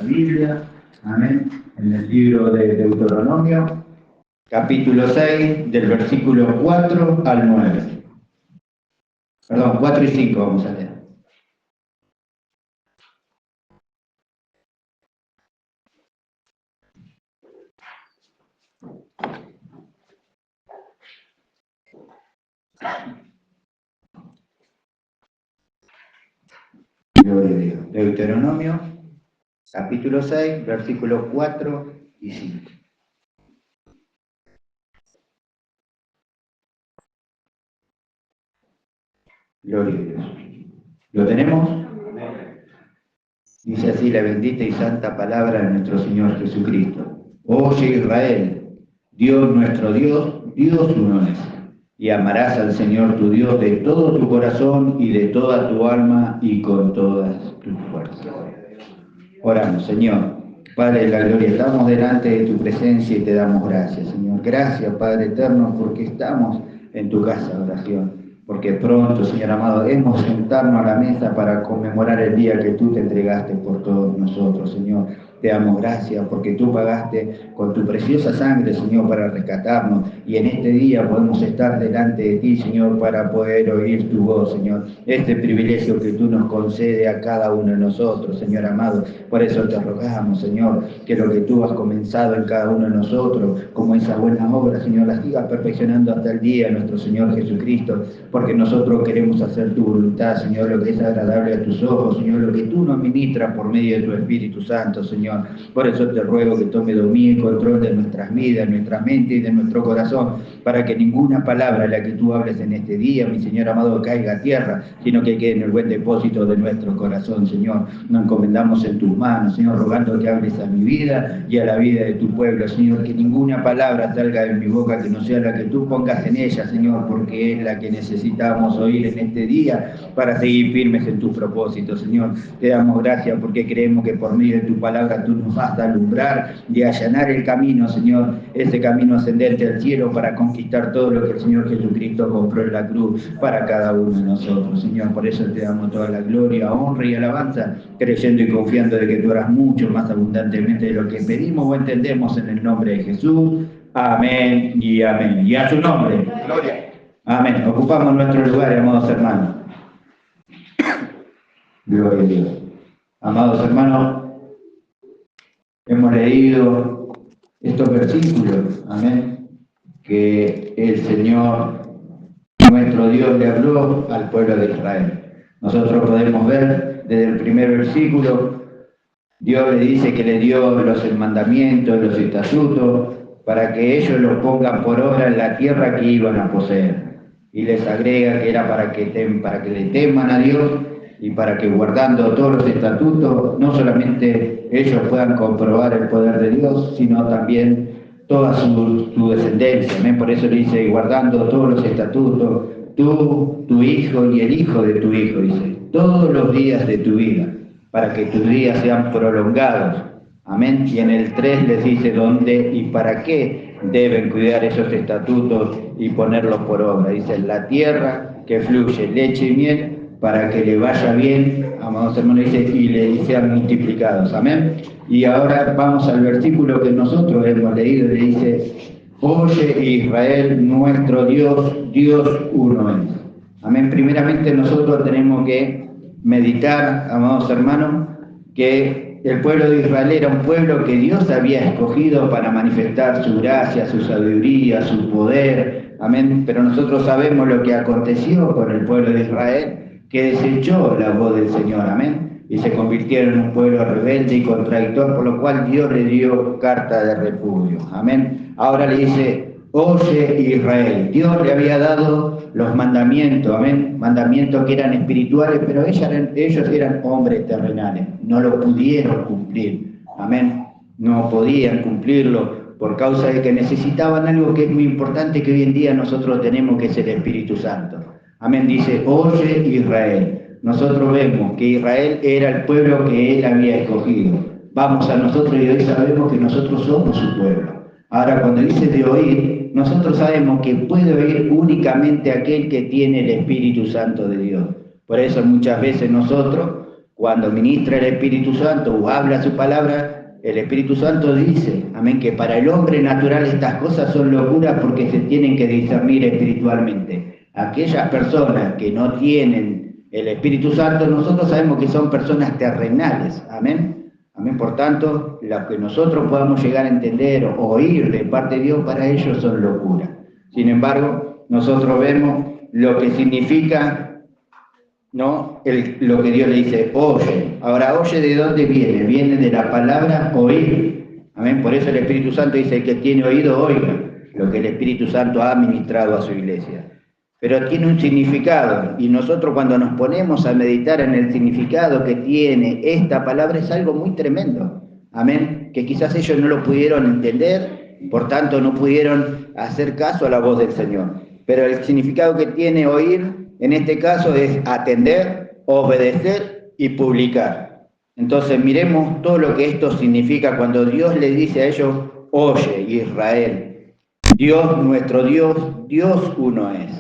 Biblia, amén, en el libro de Deuteronomio, capítulo 6, del versículo 4 al 9. Perdón, 4 y 5 vamos a leer. Gloria a Dios. Deuteronomio, capítulo 6, versículos 4 y 5. Gloria a Dios. ¿Lo tenemos? Dice así la bendita y santa palabra de nuestro Señor Jesucristo. Oye Israel, Dios nuestro Dios, Dios uno es. Y amarás al Señor tu Dios de todo tu corazón y de toda tu alma y con todas tus fuerzas. Oramos, Señor. Padre de la gloria, estamos delante de tu presencia y te damos gracias, Señor. Gracias, Padre eterno, porque estamos en tu casa de oración. Porque pronto, Señor amado, hemos sentarnos a la mesa para conmemorar el día que tú te entregaste por todos nosotros, Señor. Te damos gracias porque tú pagaste con tu preciosa sangre, Señor, para rescatarnos. Y en este día podemos estar delante de ti, Señor, para poder oír tu voz, Señor. Este privilegio que tú nos concedes a cada uno de nosotros, Señor amado. Por eso te rogamos, Señor, que lo que tú has comenzado en cada uno de nosotros, como esa buena obra, Señor, la sigas perfeccionando hasta el día, nuestro Señor Jesucristo. Porque nosotros queremos hacer tu voluntad, Señor, lo que es agradable a tus ojos, Señor, lo que tú nos ministras por medio de tu Espíritu Santo, Señor. Por eso te ruego que tome dominio y control de nuestras vidas, nuestra mente y de nuestro corazón, para que ninguna palabra la que tú hables en este día, mi Señor amado, caiga a tierra, sino que quede en el buen depósito de nuestro corazón, Señor. Nos encomendamos en tus manos, Señor, rogando que hables a mi vida y a la vida de tu pueblo, Señor, que ninguna palabra salga de mi boca que no sea la que tú pongas en ella, Señor, porque es la que necesitamos oír en este día para seguir firmes en tu propósito, Señor. Te damos gracias porque creemos que por medio de tu palabra tú nos vas a alumbrar y allanar el camino, Señor, ese camino ascendente al cielo para conquistar todo lo que el Señor Jesucristo compró en la cruz para cada uno de nosotros, Señor. Por eso te damos toda la gloria, honra y alabanza, creyendo y confiando de que tú harás mucho más abundantemente de lo que pedimos o entendemos en el nombre de Jesús. Amén y amén. Y a su nombre. Gloria. Amén. Ocupamos nuestro lugar, amados hermanos. Gloria a Dios. Amados hermanos, hemos leído estos versículos, amén, que el Señor, nuestro Dios, le habló al pueblo de Israel. Nosotros podemos ver desde el primer versículo, Dios le dice que le dio los mandamientos, los estatutos, para que ellos los pongan por obra en la tierra que iban a poseer. Y les agrega que era para que le teman a Dios y para que guardando todos los estatutos, no solamente ellos puedan comprobar el poder de Dios, sino también toda su descendencia. ¿Amén? Por eso le dice, guardando todos los estatutos, tú, tu hijo y el hijo de tu hijo, dice, todos los días de tu vida, para que tus días sean prolongados. Amén. Y en el 3 les dice dónde y para qué deben cuidar esos estatutos y ponerlos por obra. Dice, la tierra que fluye leche y miel, para que le vaya bien, amados hermanos, dice, y le sean multiplicados. Amén. Y ahora vamos al versículo que nosotros hemos leído, le dice, oye Israel, nuestro Dios, Dios uno es. Amén. Primeramente nosotros tenemos que meditar, amados hermanos, que el pueblo de Israel era un pueblo que Dios había escogido para manifestar su gracia, su sabiduría, su poder. Amén. Pero nosotros sabemos lo que aconteció con el pueblo de Israel, que desechó la voz del Señor, amén, y se convirtieron en un pueblo rebelde y contradictor, por lo cual Dios le dio carta de repudio, amén. Ahora le dice, oye Israel, Dios le había dado los mandamientos, amén, mandamientos que eran espirituales, pero ellos eran hombres terrenales, no lo pudieron cumplir, amén, no podían cumplirlo por causa de que necesitaban algo que es muy importante que hoy en día nosotros tenemos, que es el Espíritu Santo. Amén, dice, oye Israel. Nosotros vemos que Israel era el pueblo que él había escogido. Vamos a nosotros y hoy sabemos que nosotros somos su pueblo. Ahora, cuando dice de oír, nosotros sabemos que puede oír únicamente aquel que tiene el Espíritu Santo de Dios. Por eso muchas veces nosotros, cuando ministra el Espíritu Santo o habla su palabra, el Espíritu Santo dice, amén, que para el hombre natural estas cosas son locuras porque se tienen que discernir espiritualmente. Aquellas personas que no tienen el Espíritu Santo, nosotros sabemos que son personas terrenales, amén. Amén, por tanto, lo que nosotros podamos llegar a entender o oír de parte de Dios para ellos son locuras. Sin embargo, nosotros vemos lo que significa, ¿no? Lo que Dios le dice, oye. Ahora, oye, ¿de dónde viene? Viene de la palabra oír. Amén. Por eso el Espíritu Santo dice, el que tiene oído, oiga lo que el Espíritu Santo ha ministrado a su iglesia. Pero tiene un significado, y nosotros cuando nos ponemos a meditar en el significado que tiene esta palabra es algo muy tremendo. Amén. Que quizás ellos no lo pudieron entender, por tanto no pudieron hacer caso a la voz del Señor. Pero el significado que tiene oír, en este caso, es atender, obedecer y publicar. Entonces miremos todo lo que esto significa cuando Dios le dice a ellos, oye Israel, Dios nuestro Dios, Dios uno es.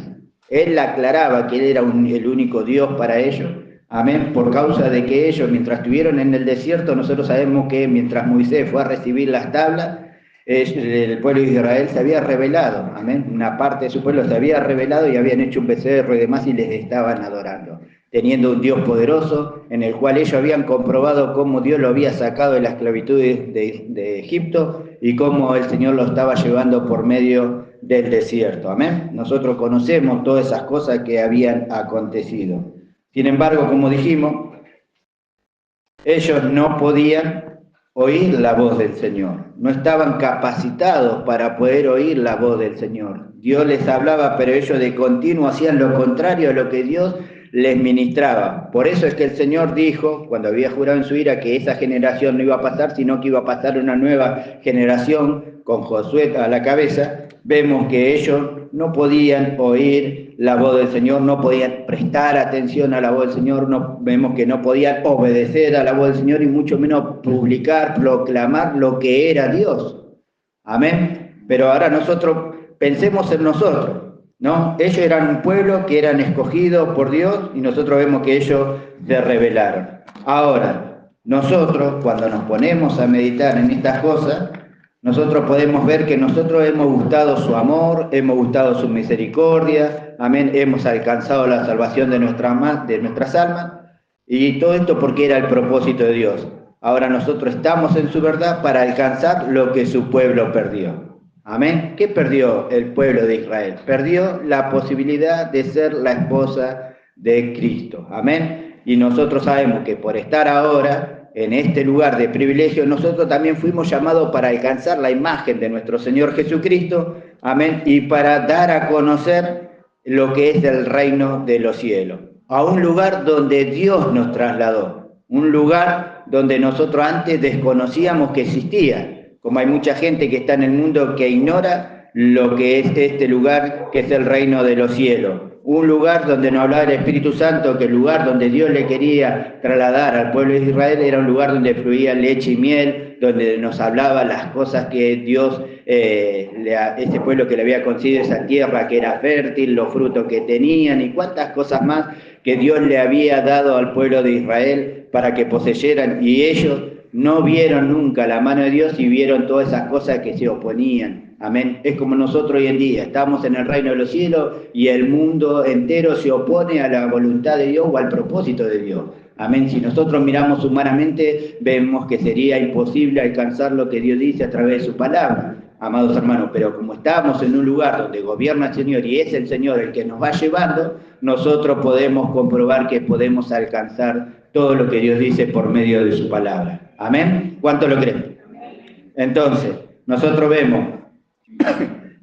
Él aclaraba que Él era el único Dios para ellos. Amén, por causa de que ellos, mientras estuvieron en el desierto, nosotros sabemos que mientras Moisés fue a recibir las tablas, el pueblo de Israel se había rebelado, amén, una parte de su pueblo se había rebelado y habían hecho un becerro y demás y les estaban adorando, teniendo un Dios poderoso en el cual ellos habían comprobado cómo Dios lo había sacado de la esclavitud de Egipto y cómo el Señor lo estaba llevando por medio del desierto, amén. Nosotros conocemos todas esas cosas que habían acontecido. Sin embargo, como dijimos, ellos no podían oír la voz del Señor, no estaban capacitados para poder oír la voz del Señor. Dios les hablaba, pero ellos de continuo hacían lo contrario a lo que Dios les ministraba. Por eso es que el Señor dijo, cuando había jurado en su ira, que esa generación no iba a pasar, sino que iba a pasar una nueva generación con Josué a la cabeza. Vemos que ellos no podían oír la voz del Señor, no podían prestar atención a la voz del Señor, vemos que no podían obedecer a la voz del Señor y mucho menos publicar, proclamar lo que era Dios. Amén. Pero ahora nosotros pensemos en nosotros, ¿no? Ellos eran un pueblo que eran escogidos por Dios y nosotros vemos que ellos se rebelaron. Ahora, nosotros cuando nos ponemos a meditar en estas cosas, nosotros podemos ver que nosotros hemos gustado su amor, hemos gustado su misericordia, amén, hemos alcanzado la salvación de nuestras almas, y todo esto porque era el propósito de Dios. Ahora nosotros estamos en su verdad para alcanzar lo que su pueblo perdió. Amén. ¿Qué perdió el pueblo de Israel? Perdió la posibilidad de ser la esposa de Cristo. Amén. Y nosotros sabemos que por estar ahora en este lugar de privilegio, nosotros también fuimos llamados para alcanzar la imagen de nuestro Señor Jesucristo, amén, y para dar a conocer lo que es el reino de los cielos, a un lugar donde Dios nos trasladó, un lugar donde nosotros antes desconocíamos que existía, como hay mucha gente que está en el mundo que ignora lo que es este lugar que es el reino de los cielos. Un lugar donde nos hablaba el Espíritu Santo, que el lugar donde Dios le quería trasladar al pueblo de Israel era un lugar donde fluía leche y miel, donde nos hablaba las cosas que Dios, ese pueblo que le había concedido esa tierra que era fértil, los frutos que tenían y cuántas cosas más que Dios le había dado al pueblo de Israel para que poseyeran, y ellos no vieron nunca la mano de Dios y vieron todas esas cosas que se oponían. Amén. Es como nosotros hoy en día, estamos en el reino de los cielos y el mundo entero se opone a la voluntad de Dios o al propósito de Dios. Amén. Si nosotros miramos humanamente, vemos que sería imposible alcanzar lo que Dios dice a través de su palabra, amados hermanos. Pero como estamos en un lugar donde gobierna el Señor y es el Señor el que nos va llevando, nosotros podemos comprobar que podemos alcanzar todo lo que Dios dice por medio de su palabra. Amén. ¿Cuánto lo creen? Entonces, nosotros vemos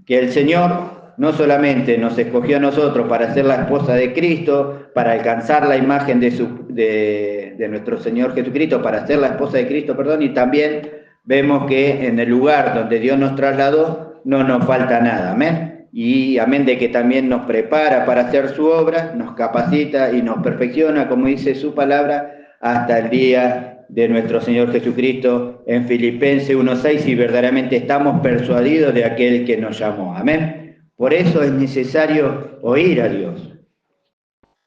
que el Señor no solamente nos escogió a nosotros para ser la esposa de Cristo, para alcanzar la imagen de nuestro Señor Jesucristo, para ser la esposa de Cristo, y también vemos que en el lugar donde Dios nos trasladó no nos falta nada, amén. Y amén de que también nos prepara para hacer su obra, nos capacita y nos perfecciona, como dice su palabra, hasta el día de nuestro Señor Jesucristo en Filipenses 1:6, y verdaderamente estamos persuadidos de aquel que nos llamó. Amén. Por eso es necesario oír a Dios.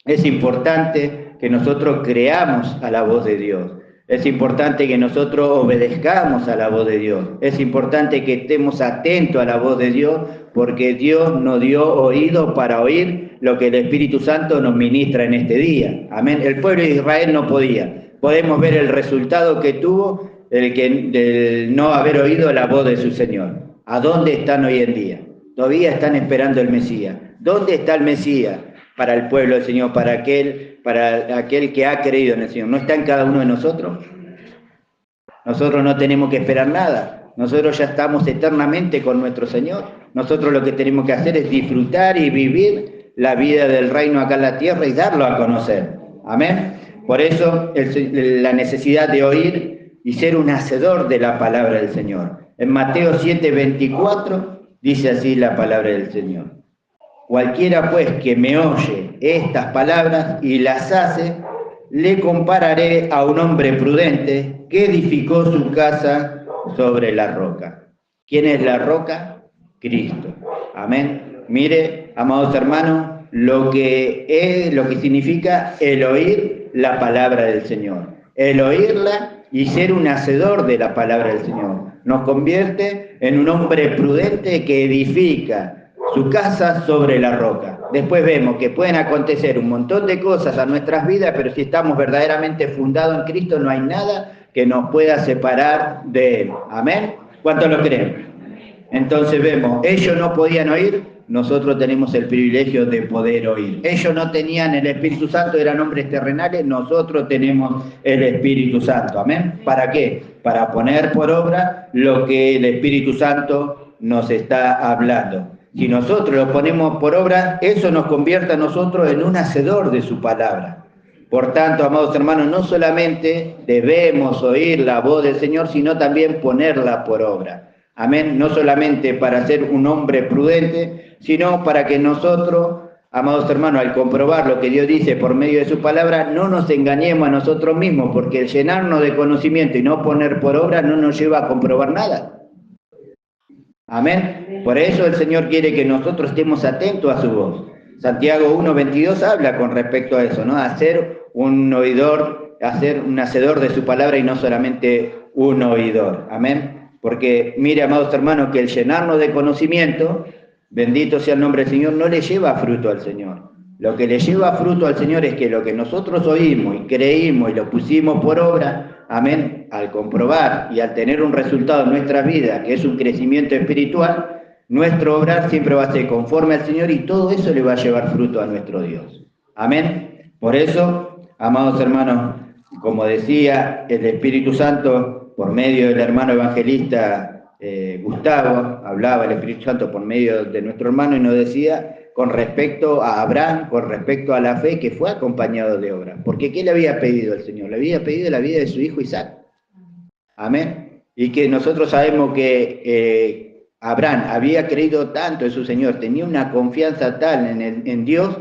Es importante que nosotros creamos a la voz de Dios. Es importante que nosotros obedezcamos a la voz de Dios. Es importante que estemos atentos a la voz de Dios, porque Dios nos dio oído para oír lo que el Espíritu Santo nos ministra en este día. Amén. El pueblo de Israel no podía. Podemos ver el resultado que tuvo del no haber oído la voz de su Señor. ¿A dónde están hoy en día? Todavía están esperando el Mesías. ¿Dónde está el Mesías para el pueblo del Señor, para aquel que ha creído en el Señor? ¿No está en cada uno de nosotros? Nosotros no tenemos que esperar nada. Nosotros ya estamos eternamente con nuestro Señor. Nosotros lo que tenemos que hacer es disfrutar y vivir la vida del reino acá en la tierra y darlo a conocer. Amén. Por eso la necesidad de oír y ser un hacedor de la palabra del Señor. En Mateo 7:24 dice así la palabra del Señor. Cualquiera pues que me oye estas palabras y las hace, le compararé a un hombre prudente que edificó su casa sobre la roca. ¿Quién es la roca? Cristo. Amén. Mire, amados hermanos, lo que significa el oír la palabra del Señor. El oírla y ser un hacedor de la palabra del Señor. Nos convierte en un hombre prudente que edifica su casa sobre la roca. Después vemos que pueden acontecer un montón de cosas a nuestras vidas, pero si estamos verdaderamente fundados en Cristo, no hay nada que nos pueda separar de Él. Amén. ¿Cuántos lo creen? Entonces vemos, ellos no podían oír, nosotros tenemos el privilegio de poder oír. Ellos no tenían el Espíritu Santo, eran hombres terrenales, nosotros tenemos el Espíritu Santo. Amén. ¿Para qué? Para poner por obra lo que el Espíritu Santo nos está hablando. Si nosotros lo ponemos por obra, eso nos convierte a nosotros en un hacedor de su palabra. Por tanto, amados hermanos, no solamente debemos oír la voz del Señor, sino también ponerla por obra. Amén. No solamente para ser un hombre prudente, sino para que nosotros, amados hermanos, al comprobar lo que Dios dice por medio de su palabra, no nos engañemos a nosotros mismos, porque el llenarnos de conocimiento y no poner por obra no nos lleva a comprobar nada. Amén. Por eso el Señor quiere que nosotros estemos atentos a su voz. Santiago 1:22 habla con respecto a eso, ¿no? A ser un oidor, a ser un hacedor de su palabra y no solamente un oidor. Amén. Porque mire, amados hermanos, que el llenarnos de conocimiento, bendito sea el nombre del Señor, no le lleva fruto al Señor. Lo que le lleva fruto al Señor es que lo que nosotros oímos y creímos y lo pusimos por obra, amén, al comprobar y al tener un resultado en nuestra vida, que es un crecimiento espiritual, nuestro obrar siempre va a ser conforme al Señor y todo eso le va a llevar fruto a nuestro Dios. Amén. Por eso, amados hermanos, como decía el Espíritu Santo, por medio del hermano evangelista Gustavo, hablaba el Espíritu Santo por medio de nuestro hermano y nos decía con respecto a Abraham, con respecto a la fe que fue acompañado de obra. Porque ¿qué le había pedido el Señor? Le había pedido la vida de su hijo Isaac. Amén. Y que nosotros sabemos que Abraham había creído tanto en su Señor, tenía una confianza tal en Dios,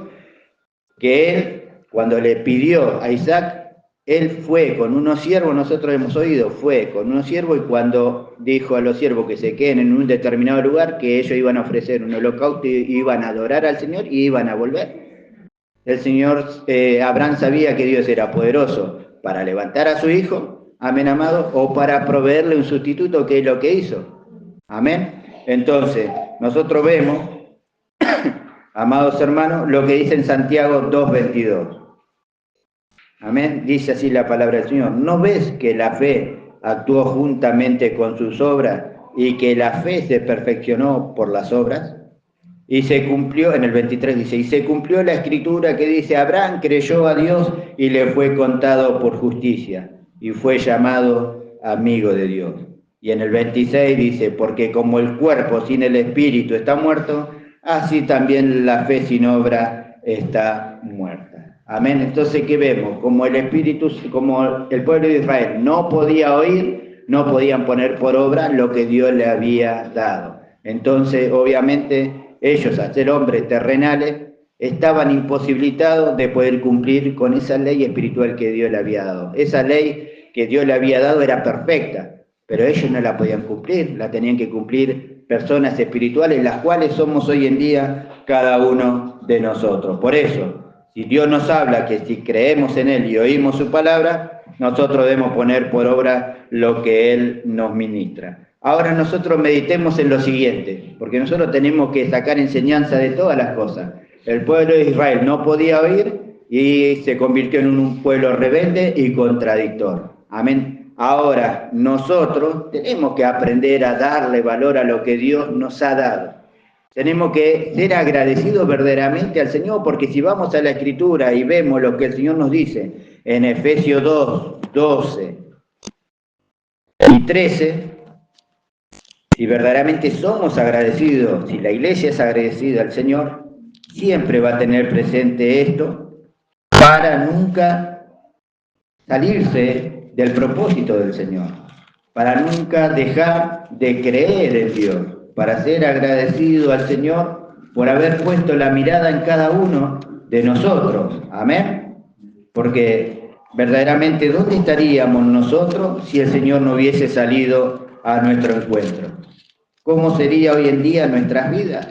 que él, cuando le pidió a Isaac, él fue con unos siervos, nosotros hemos oído, fue con unos siervos y cuando dijo a los siervos que se queden en un determinado lugar, que ellos iban a ofrecer un holocausto, iban a adorar al Señor y iban a volver. El Señor, Abraham sabía que Dios era poderoso para levantar a su hijo, amén, amado, o para proveerle un sustituto, que es lo que hizo. Amén. Entonces, nosotros vemos, amados hermanos, lo que dice en Santiago 2:22. Amén. Dice así la palabra del Señor. ¿No ves que la fe actuó juntamente con sus obras y que la fe se perfeccionó por las obras? Y se cumplió, en el 23 dice, y se cumplió la escritura que dice, Abraham creyó a Dios y le fue contado por justicia y fue llamado amigo de Dios. Y en el 26 dice, porque como el cuerpo sin el espíritu está muerto, así también la fe sin obra está muerta. Amén. Entonces, ¿qué vemos? Como el pueblo de Israel no podía oír, no podían poner por obra lo que Dios le había dado. Entonces, obviamente, ellos, al ser hombres terrenales, estaban imposibilitados de poder cumplir con esa ley espiritual que Dios le había dado. Esa ley que Dios le había dado era perfecta, pero ellos no la podían cumplir, la tenían que cumplir personas espirituales, las cuales somos hoy en día cada uno de nosotros. Por eso, Si Dios nos habla que si creemos en Él y oímos su palabra, nosotros debemos poner por obra lo que Él nos ministra. Ahora nosotros meditemos en lo siguiente, porque nosotros tenemos que sacar enseñanza de todas las cosas. El pueblo de Israel no podía oír y se convirtió en un pueblo rebelde y contradictor. Amén. Ahora nosotros tenemos que aprender a darle valor a lo que Dios nos ha dado. Tenemos que ser agradecidos verdaderamente al Señor, porque si vamos a la Escritura y vemos lo que el Señor nos dice en Efesios 2, 12 y 13, si verdaderamente somos agradecidos, si la iglesia es agradecida al Señor, siempre va a tener presente esto para nunca salirse del propósito del Señor, para nunca dejar de creer en Dios, para ser agradecido al Señor por haber puesto la mirada en cada uno de nosotros. Amén. Porque verdaderamente, ¿dónde estaríamos nosotros si el Señor no hubiese salido a nuestro encuentro? ¿Cómo sería hoy en día nuestras vidas?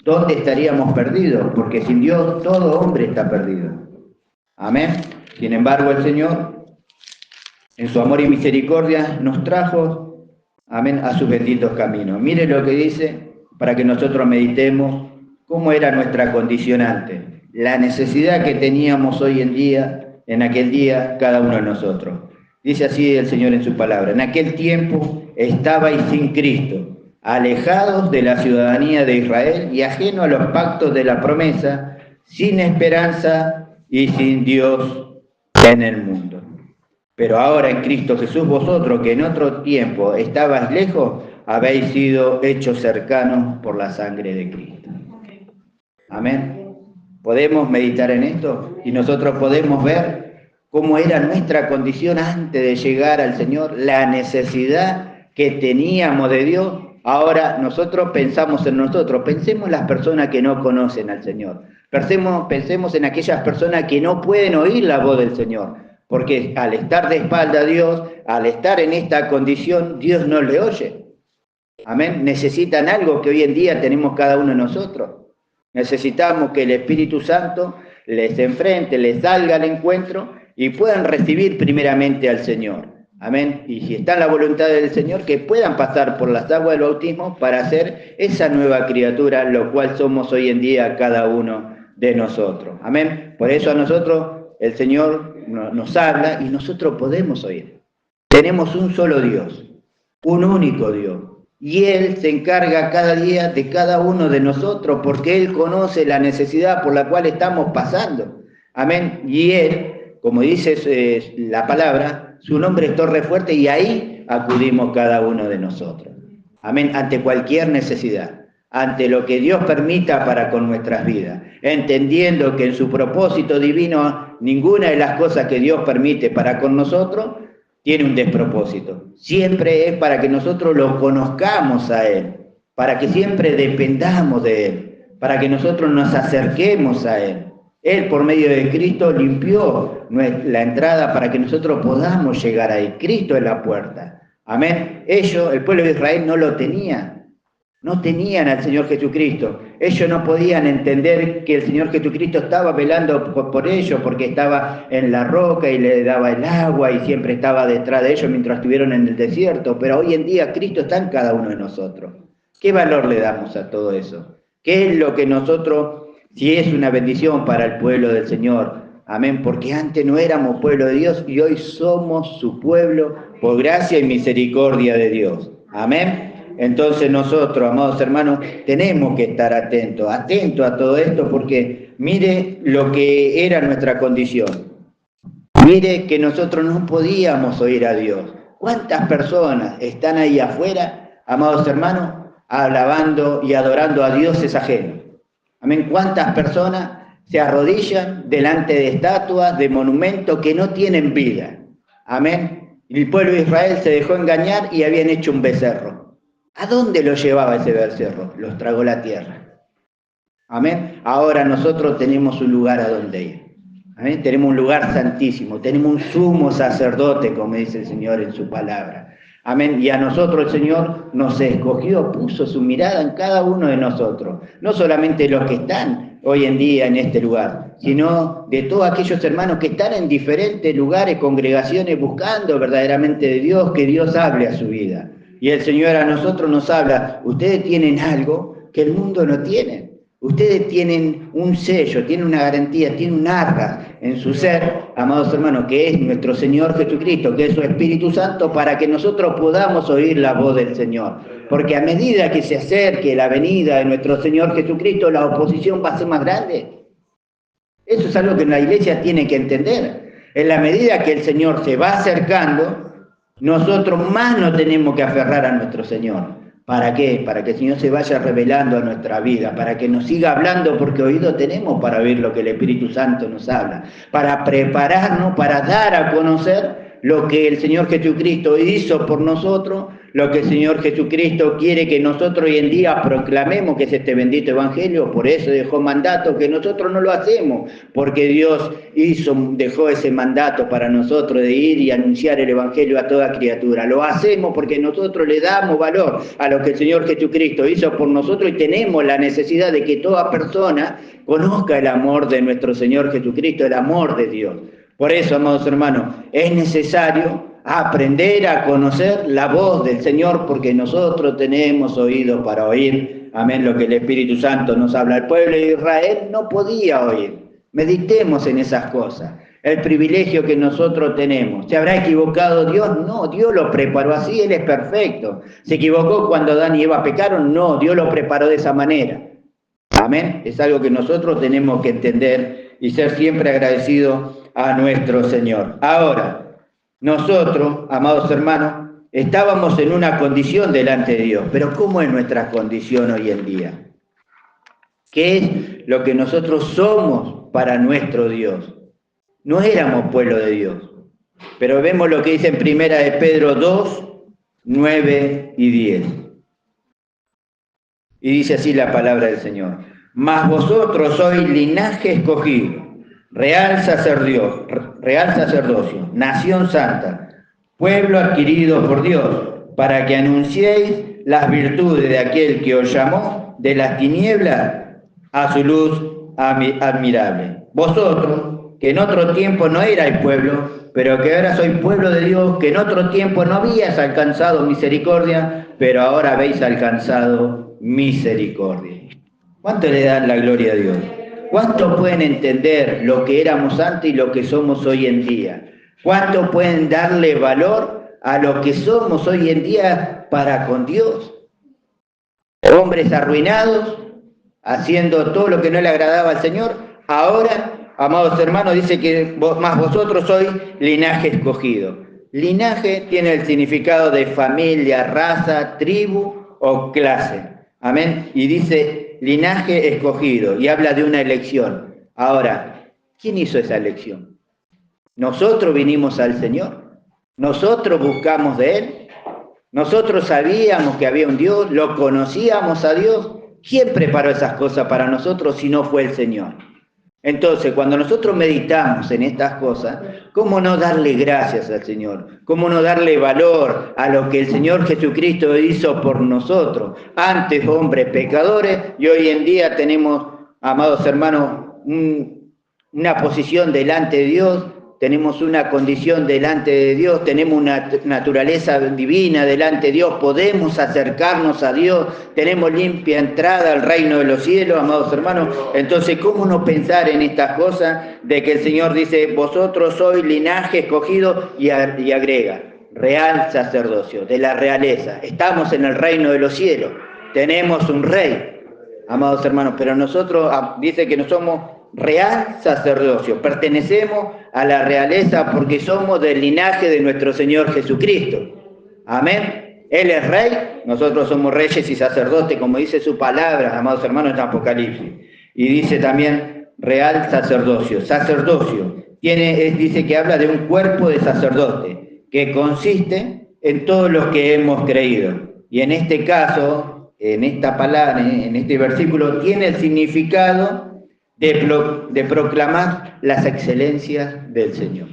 ¿Dónde estaríamos perdidos? Porque sin Dios todo hombre está perdido. Amén. Sin embargo, el Señor, en su amor y misericordia, nos trajo, amén, a sus benditos caminos. Mire lo que dice para que nosotros meditemos cómo era nuestra condición antes, la necesidad que teníamos hoy en día, en aquel día, cada uno de nosotros. Dice así el Señor en su palabra: en aquel tiempo estabais sin Cristo, alejados de la ciudadanía de Israel y ajenos a los pactos de la promesa, sin esperanza y sin Dios en el mundo. Pero ahora en Cristo Jesús, vosotros que en otro tiempo estabais lejos, habéis sido hechos cercanos por la sangre de Cristo. Amén. Podemos meditar en esto y nosotros podemos ver cómo era nuestra condición antes de llegar al Señor, la necesidad que teníamos de Dios. Ahora nosotros pensamos en nosotros, pensemos en las personas que no conocen al Señor, pensemos en aquellas personas que no pueden oír la voz del Señor, porque al estar de espalda a Dios, al estar en esta condición, Dios no le oye. Amén. Necesitan algo que hoy en día tenemos cada uno de nosotros. Necesitamos que el Espíritu Santo les enfrente, les salga al encuentro y puedan recibir primeramente al Señor. Amén. Y si está en la voluntad del Señor, que puedan pasar por las aguas del bautismo para ser esa nueva criatura, lo cual somos hoy en día cada uno de nosotros. Amén. Por eso a nosotros el Señor nos habla y nosotros podemos oír. Tenemos un solo Dios, un único Dios. Y Él se encarga cada día de cada uno de nosotros porque Él conoce la necesidad por la cual estamos pasando. Amén. Y Él, como dice la palabra, su nombre es torre fuerte y ahí acudimos cada uno de nosotros. Amén. Ante cualquier necesidad, ante lo que Dios permita para con nuestras vidas, entendiendo que en su propósito divino ninguna de las cosas que Dios permite para con nosotros tiene un despropósito. Siempre es para que nosotros lo conozcamos a Él, para que siempre dependamos de Él, para que nosotros nos acerquemos a Él. Él, por medio de Cristo, limpió la entrada para que nosotros podamos llegar ahí. Cristo es la puerta. Amén. Ellos, el pueblo de Israel, no lo tenía. No tenían al Señor Jesucristo. Ellos no podían entender que el Señor Jesucristo estaba velando por ellos porque estaba en la roca y le daba el agua y siempre estaba detrás de ellos mientras estuvieron en el desierto. Pero hoy en día Cristo está en cada uno de nosotros. ¿Qué valor le damos a todo eso? ¿Qué es lo que nosotros, si es una bendición para el pueblo del Señor? Amén, porque antes no éramos pueblo de Dios y hoy somos su pueblo por gracia y misericordia de Dios. Amén. Entonces nosotros, amados hermanos, tenemos que estar atentos a todo esto, porque mire lo que era nuestra condición. Mire que nosotros no podíamos oír a Dios. ¿Cuántas personas están ahí afuera, amados hermanos, alabando y adorando a dioses ajenos? Amén. ¿Cuántas personas se arrodillan delante de estatuas, de monumentos que no tienen vida? Amén. El pueblo de Israel se dejó engañar y habían hecho un becerro. ¿A dónde lo llevaba ese becerro? Los tragó la tierra. Amén. Ahora nosotros tenemos un lugar a donde ir. Amén. Tenemos un lugar santísimo. Tenemos un sumo sacerdote, como dice el Señor en su palabra. Amén. Y a nosotros el Señor nos escogió, puso su mirada en cada uno de nosotros. No solamente los que están hoy en día en este lugar, sino de todos aquellos hermanos que están en diferentes lugares, congregaciones, buscando verdaderamente de Dios, que Dios hable a su vida. Y el Señor a nosotros nos habla, ustedes tienen algo que el mundo no tiene. Ustedes tienen un sello, tienen una garantía, tienen un arca en su ser, amados hermanos, que es nuestro Señor Jesucristo, que es su Espíritu Santo, para que nosotros podamos oír la voz del Señor. Porque a medida que se acerque la venida de nuestro Señor Jesucristo, la oposición va a ser más grande. Eso es algo que la iglesia tiene que entender. En la medida que el Señor se va acercando, nosotros más nos tenemos que aferrar a nuestro Señor. ¿Para qué? Para que el Señor se vaya revelando a nuestra vida, para que nos siga hablando, porque oído tenemos para oír lo que el Espíritu Santo nos habla, para prepararnos, para dar a conocer lo que el Señor Jesucristo hizo por nosotros, lo que el Señor Jesucristo quiere que nosotros hoy en día proclamemos, que es este bendito Evangelio. Por eso dejó mandato, que nosotros no lo hacemos, porque Dios dejó ese mandato para nosotros de ir y anunciar el Evangelio a toda criatura. Lo hacemos porque nosotros le damos valor a lo que el Señor Jesucristo hizo por nosotros y tenemos la necesidad de que toda persona conozca el amor de nuestro Señor Jesucristo, el amor de Dios. Por eso, amados hermanos, es necesario aprender a conocer la voz del Señor, porque nosotros tenemos oídos para oír, amén, lo que el Espíritu Santo nos habla. El pueblo de Israel no podía oír. Meditemos en esas cosas. El privilegio que nosotros tenemos. ¿Se habrá equivocado Dios? No, Dios lo preparó así, Él es perfecto. ¿Se equivocó cuando Adán y Eva pecaron? No, Dios lo preparó de esa manera. Amén. Es algo que nosotros tenemos que entender y ser siempre agradecidos a nuestro Señor. Ahora, nosotros, amados hermanos, estábamos en una condición delante de Dios, pero ¿cómo es nuestra condición hoy en día? ¿Qué es lo que nosotros somos para nuestro Dios? No éramos pueblo de Dios, pero vemos lo que dice en Primera de Pedro 2, 9 y 10. Y dice así la palabra del Señor: mas vosotros sois linaje escogido, real sacerdocio, nación santa, pueblo adquirido por Dios, para que anunciéis las virtudes de aquel que os llamó de las tinieblas a su luz admirable. Vosotros, que en otro tiempo no erais pueblo, pero que ahora sois pueblo de Dios, que en otro tiempo no habías alcanzado misericordia, pero ahora habéis alcanzado misericordia. ¿Cuánto le dan la gloria a Dios? ¿Cuánto pueden entender lo que éramos antes y lo que somos hoy en día? ¿Cuánto pueden darle valor a lo que somos hoy en día para con Dios? Hombres arruinados, haciendo todo lo que no le agradaba al Señor. Ahora, amados hermanos, dice que más vosotros sois linaje escogido. Linaje tiene el significado de familia, raza, tribu o clase. Amén. Y dice linaje escogido y habla de una elección. Ahora, ¿quién hizo esa elección? ¿Nosotros vinimos al Señor? ¿Nosotros buscamos de Él? ¿Nosotros sabíamos que había un Dios? ¿Lo conocíamos a Dios? ¿Quién preparó esas cosas para nosotros si no fue el Señor? Entonces, cuando nosotros meditamos en estas cosas, ¿cómo no darle gracias al Señor? ¿Cómo no darle valor a lo que el Señor Jesucristo hizo por nosotros? Antes hombres pecadores, y hoy en día tenemos, amados hermanos, una posición delante de Dios, tenemos una condición delante de Dios, tenemos una naturaleza divina delante de Dios, podemos acercarnos a Dios, tenemos limpia entrada al reino de los cielos, amados hermanos. Entonces, ¿cómo no pensar en estas cosas de que el Señor dice, vosotros sois linaje escogido, y agrega, real sacerdocio, de la realeza? Estamos en el reino de los cielos, tenemos un rey, amados hermanos, pero nosotros, dice que no somos real sacerdocio, pertenecemos a la realeza porque somos del linaje de nuestro Señor Jesucristo. Amén. Él es rey, nosotros somos reyes y sacerdotes, como dice su palabra, amados hermanos, en Apocalipsis. Y dice también real sacerdocio. Sacerdocio dice que habla de un cuerpo de sacerdote que consiste en todos los que hemos creído. Y en este caso, en esta palabra, en este versículo, tiene el significado de proclamar las excelencias del Señor.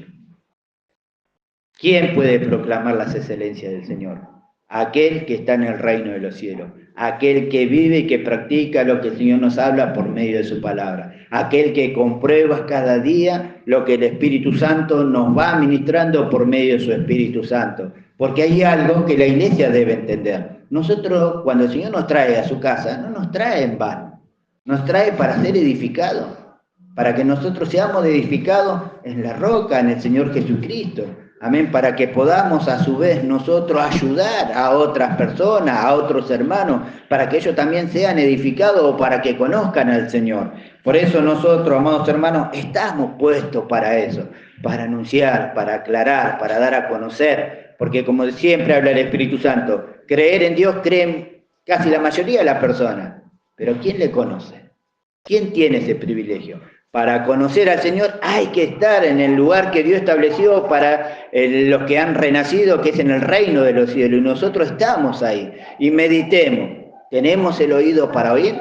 ¿Quién puede proclamar las excelencias del Señor? aquel que está en el reino de los cielos, aquel que vive y que practica lo que el Señor nos habla por medio de su palabra, aquel que comprueba cada día lo que el Espíritu Santo nos va ministrando por medio de su Espíritu Santo. Porque hay algo que la iglesia debe entender. Nosotros, cuando el Señor nos trae a su casa, no nos trae en vano, nos trae para ser edificados, para que nosotros seamos edificados en la roca, en el Señor Jesucristo. Amén, para que podamos a su vez nosotros ayudar a otras personas, a otros hermanos, para que ellos también sean edificados o para que conozcan al Señor. Por eso nosotros, amados hermanos, estamos puestos para eso, para anunciar, para aclarar, para dar a conocer, porque como siempre habla el Espíritu Santo, creer en Dios creen casi la mayoría de las personas, pero ¿quién le conoce? ¿Quién tiene ese privilegio? Para conocer al Señor hay que estar en el lugar que Dios estableció para los que han renacido, que es en el reino de los cielos. Y nosotros estamos ahí. Y meditemos. ¿Tenemos el oído para oír?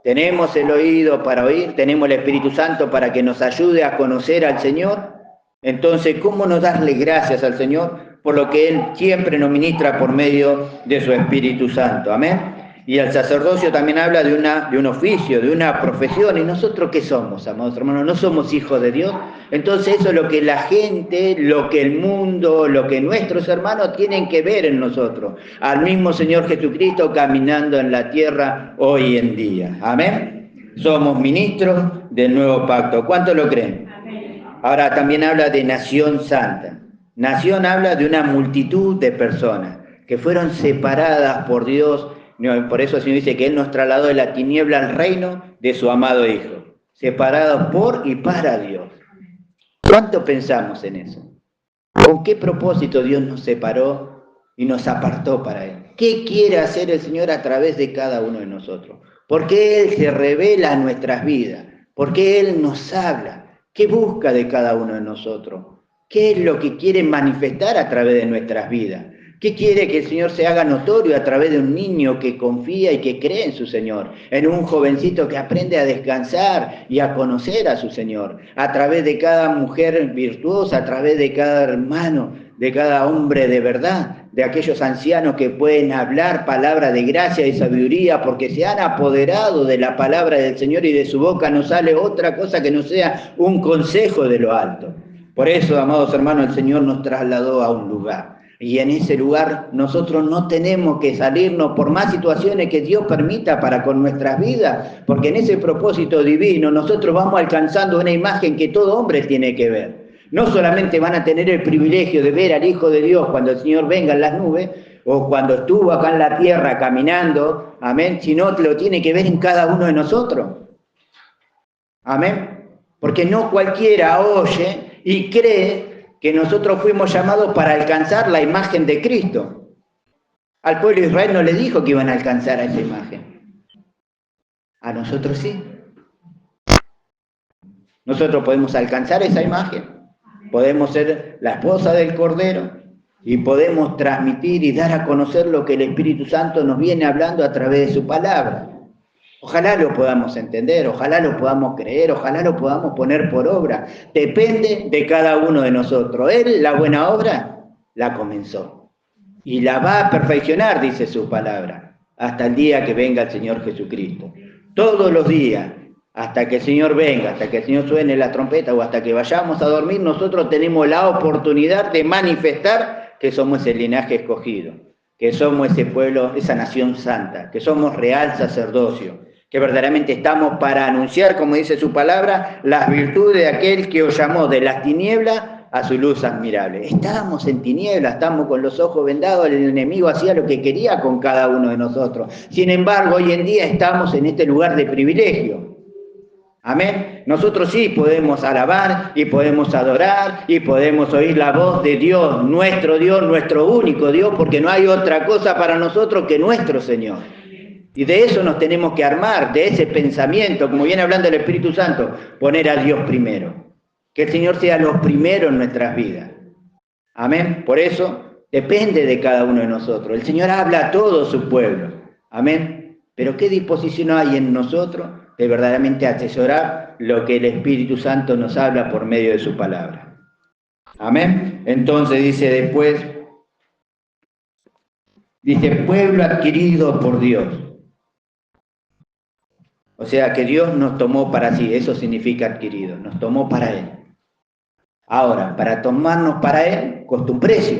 ¿Tenemos el oído para oír? ¿Tenemos el Espíritu Santo para que nos ayude a conocer al Señor? Entonces, ¿cómo no darle gracias al Señor por lo que Él siempre nos ministra por medio de su Espíritu Santo? Amén. Y el sacerdocio también habla de un oficio, de una profesión. ¿Y nosotros qué somos, amados hermanos? ¿No somos hijos de Dios? Entonces eso es lo que la gente, lo que el mundo, lo que nuestros hermanos tienen que ver en nosotros. Al mismo Señor Jesucristo caminando en la tierra hoy en día. Amén. Somos ministros del nuevo pacto. ¿Cuántos lo creen? Amén. Ahora también habla de nación santa. Nación habla de una multitud de personas que fueron separadas por Dios. Por eso el Señor dice que Él nos trasladó de la tiniebla al reino de su amado Hijo, separados por y para Dios. ¿Cuánto pensamos en eso? ¿Con qué propósito Dios nos separó y nos apartó para Él? ¿Qué quiere hacer el Señor a través de cada uno de nosotros? ¿Por qué Él se revela en nuestras vidas? ¿Por qué Él nos habla? ¿Qué busca de cada uno de nosotros? ¿Qué es lo que quiere manifestar a través de nuestras vidas? ¿Qué quiere que el Señor se haga notorio a través de un niño que confía y que cree en su Señor? En un jovencito que aprende a descansar y a conocer a su Señor. A través de cada mujer virtuosa, a través de cada hermano, de cada hombre de verdad, de aquellos ancianos que pueden hablar palabra de gracia y sabiduría porque se han apoderado de la palabra del Señor y de su boca no sale otra cosa que no sea un consejo de lo alto. Por eso, amados hermanos, el Señor nos trasladó a un lugar. Y en ese lugar nosotros no tenemos que salirnos por más situaciones que Dios permita para con nuestras vidas, porque en ese propósito divino nosotros vamos alcanzando una imagen que todo hombre tiene que ver. No solamente van a tener el privilegio de ver al Hijo de Dios cuando el Señor venga en las nubes, o cuando estuvo acá en la tierra caminando, amén, sino lo tiene que ver en cada uno de nosotros. Amén. Porque no cualquiera oye y cree que nosotros fuimos llamados para alcanzar la imagen de Cristo. Al pueblo de Israel no le dijo que iban a alcanzar a esa imagen. A nosotros sí. Nosotros podemos alcanzar esa imagen. Podemos ser la esposa del Cordero y podemos transmitir y dar a conocer lo que el Espíritu Santo nos viene hablando a través de su palabra. Ojalá lo podamos entender, ojalá lo podamos creer, ojalá lo podamos poner por obra. Depende de cada uno de nosotros. Él, la buena obra, la comenzó. Y la va a perfeccionar, dice su palabra, hasta el día que venga el Señor Jesucristo. Todos los días, hasta que el Señor venga, hasta que el Señor suene la trompeta o hasta que vayamos a dormir, nosotros tenemos la oportunidad de manifestar que somos el linaje escogido, que somos ese pueblo, esa nación santa, que somos real sacerdocio, que verdaderamente estamos para anunciar, como dice su palabra, las virtudes de aquel que os llamó de las tinieblas a su luz admirable. Estábamos en tinieblas, estamos con los ojos vendados, el enemigo hacía lo que quería con cada uno de nosotros. Sin embargo, hoy en día estamos en este lugar de privilegio. Amén. Nosotros sí podemos alabar y podemos adorar y podemos oír la voz de Dios, nuestro único Dios, porque no hay otra cosa para nosotros que nuestro Señor. Y de eso nos tenemos que armar, de ese pensamiento, como viene hablando el Espíritu Santo, poner a Dios primero. Que el Señor sea los primeros en nuestras vidas. Amén. Por eso depende de cada uno de nosotros. El Señor habla a todo su pueblo. Amén. Pero ¿qué disposición hay en nosotros de verdaderamente atesorar lo que el Espíritu Santo nos habla por medio de su palabra? Amén. Entonces dice después, Dice, pueblo adquirido por Dios. O sea que Dios nos tomó para sí, eso significa adquirido, nos tomó para Él. Ahora, para tomarnos para Él, costó un precio.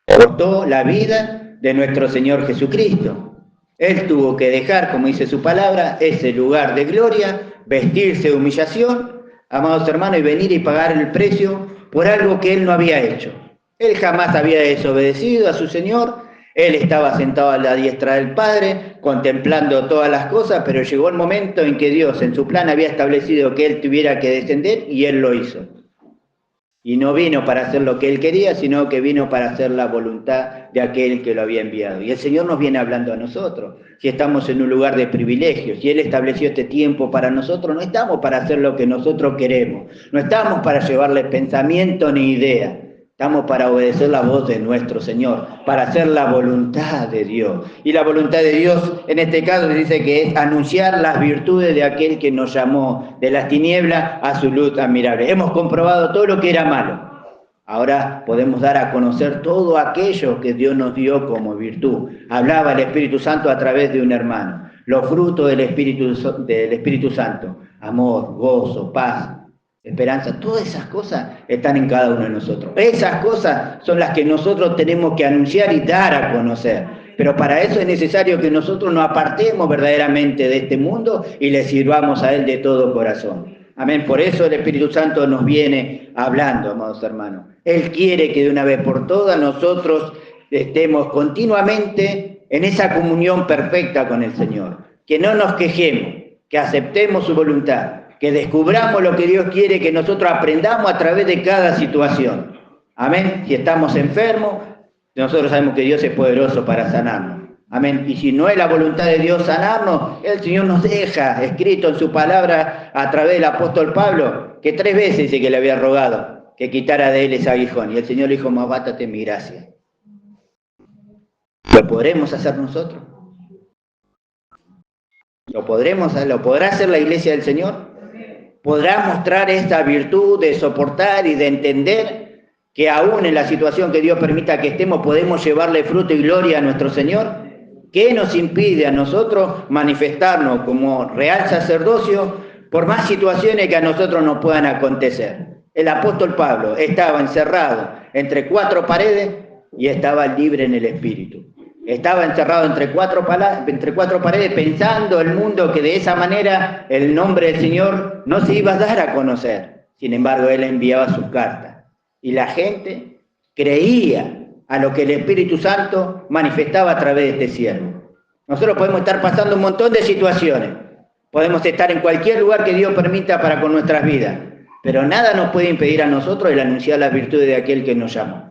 Costó la vida de nuestro Señor Jesucristo. Él tuvo que dejar, como dice su palabra, ese lugar de gloria, vestirse de humillación, amados hermanos, y venir y pagar el precio por algo que Él no había hecho. Él jamás había desobedecido a su Señor. Él estaba sentado a la diestra del Padre, contemplando todas las cosas, pero llegó el momento en que Dios, en su plan, había establecido que Él tuviera que descender, y Él lo hizo. Y no vino para hacer lo que Él quería, sino que vino para hacer la voluntad de aquel que lo había enviado. Y el Señor nos viene hablando a nosotros. Si estamos en un lugar de privilegio, si Él estableció este tiempo para nosotros, no estamos para hacer lo que nosotros queremos. No estamos para llevarle pensamiento ni idea. Estamos para obedecer la voz de nuestro Señor, para hacer la voluntad de Dios. Y la voluntad de Dios, en este caso, dice que es anunciar las virtudes de aquel que nos llamó de las tinieblas a su luz admirable. Hemos comprobado todo lo que era malo. Ahora podemos dar a conocer todo aquello que Dios nos dio como virtud. Hablaba el Espíritu Santo a través de un hermano. Los frutos del Espíritu Santo: amor, gozo, paz, esperanza. Todas esas cosas están en cada uno de nosotros. Esas cosas son las que nosotros tenemos que anunciar y dar a conocer. Pero para eso es necesario que nosotros nos apartemos verdaderamente de este mundo y le sirvamos a Él de todo corazón. Amén. Por eso el Espíritu Santo nos viene hablando, amados hermanos. Él quiere que de una vez por todas nosotros estemos continuamente en esa comunión perfecta con el Señor. Que no nos quejemos, que aceptemos su voluntad, que descubramos lo que Dios quiere, que nosotros aprendamos a través de cada situación. Amén. Si estamos enfermos, nosotros sabemos que Dios es poderoso para sanarnos. Amén. Y si no es la voluntad de Dios sanarnos, el Señor nos deja escrito en su palabra a través del apóstol Pablo, que 3 veces dice que le había rogado que quitara de él ese aguijón. Y el Señor le dijo, más bástate mi gracia. ¿Lo podremos hacer nosotros? ¿Lo podrá hacer la iglesia del Señor? ¿Podrá mostrar esta virtud de soportar y de entender que aún en la situación que Dios permita que estemos, podemos llevarle fruto y gloria a nuestro Señor? ¿Qué nos impide a nosotros manifestarnos como real sacerdocio por más situaciones que a nosotros nos puedan acontecer? El apóstol Pablo estaba encerrado entre 4 paredes y estaba libre en el espíritu. Estaba encerrado entre cuatro paredes pensando el mundo que de esa manera el nombre del Señor no se iba a dar a conocer. Sin embargo, él enviaba sus cartas y la gente creía a lo que el Espíritu Santo manifestaba a través de este siervo. Nosotros podemos estar pasando un montón de situaciones, podemos estar en cualquier lugar que Dios permita para con nuestras vidas, pero nada nos puede impedir a nosotros el anunciar las virtudes de aquel que nos llamó.